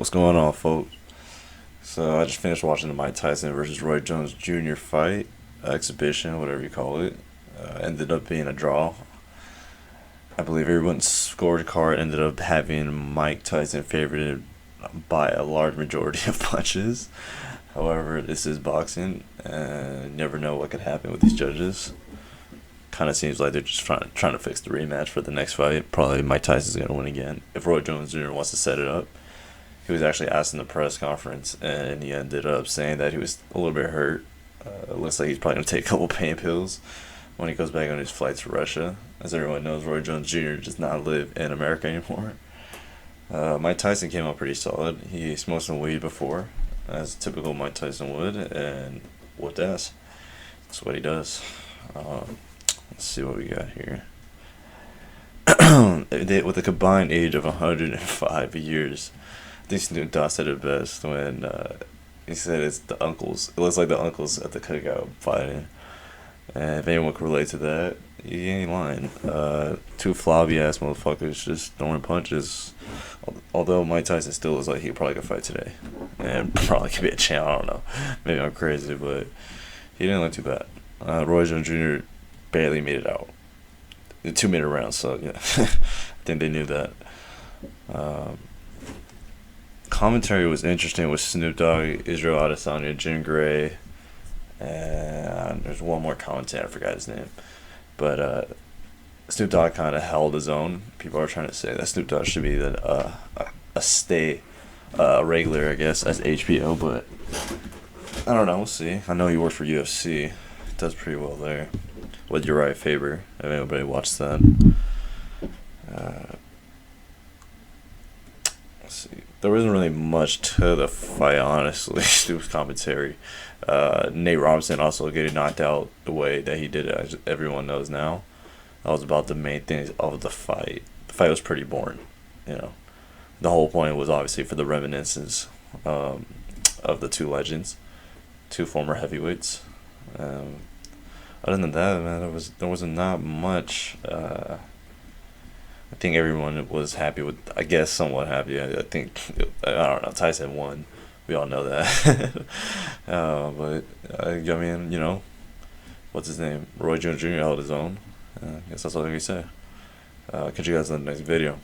What's going on, folks? So I just finished watching the Mike Tyson versus Roy Jones Jr. fight, exhibition, whatever you call it. Ended up being a draw. I believe everyone's scorecard ended up having Mike Tyson favored by a large majority of punches. However, this is boxing, and you never know what could happen with these judges. Kind of seems like they're just trying to fix the rematch for the next fight. Probably Mike Tyson's going to win again if Roy Jones Jr. wants to set it up. He was actually asked in the press conference, and he ended up saying that he was a little bit hurt. It looks like he's probably going to take a couple pain pills when he goes back on his flight to Russia. As everyone knows, Roy Jones Jr. does not live in America anymore. Mike Tyson came out pretty solid. He smoked some weed before, as typical Mike Tyson would, and whooped ass. That's what he does. Let's see what we got here. With a combined age of 105 years, I think Snoop Dogg said it best when he said it's the uncles. It looks like the uncles at the cookout fighting. And if anyone can relate to that, he ain't lying. Two floppy ass motherfuckers just throwing punches. Although Mike Tyson still looks like he probably could fight today, and probably could be a champ. I don't know. Maybe I'm crazy, but he didn't look too bad. Roy Jones Jr. barely made it out. The 2-minute round, so yeah, I think they knew that. Commentary was interesting with Snoop Dogg, Israel Adesanya, Jim Gray, and there's one more commentator, I forgot his name. But Snoop Dogg kind of held his own. People are trying to say that Snoop Dogg should be a regular, I guess, as HBO, but I don't know, we'll see. I know he works for UFC. He does pretty well there. With Uriah Faber, if anybody watched that. Let's see. There wasn't really much to the fight, honestly. Snoop's commentary. Nate Robinson also getting knocked out the way that he did it, as everyone knows now. That was about the main things of the fight. The fight was pretty boring, you know. The whole point was obviously for the reminiscence of the two legends, two former heavyweights. Other than that, man, there was not much. I think everyone was happy with. I guess somewhat happy. I think I don't know. Tyson won. We all know that. But I mean, you know, what's his name? Roy Jones Jr. held his own. I guess that's all I can say. Catch you guys in the next video.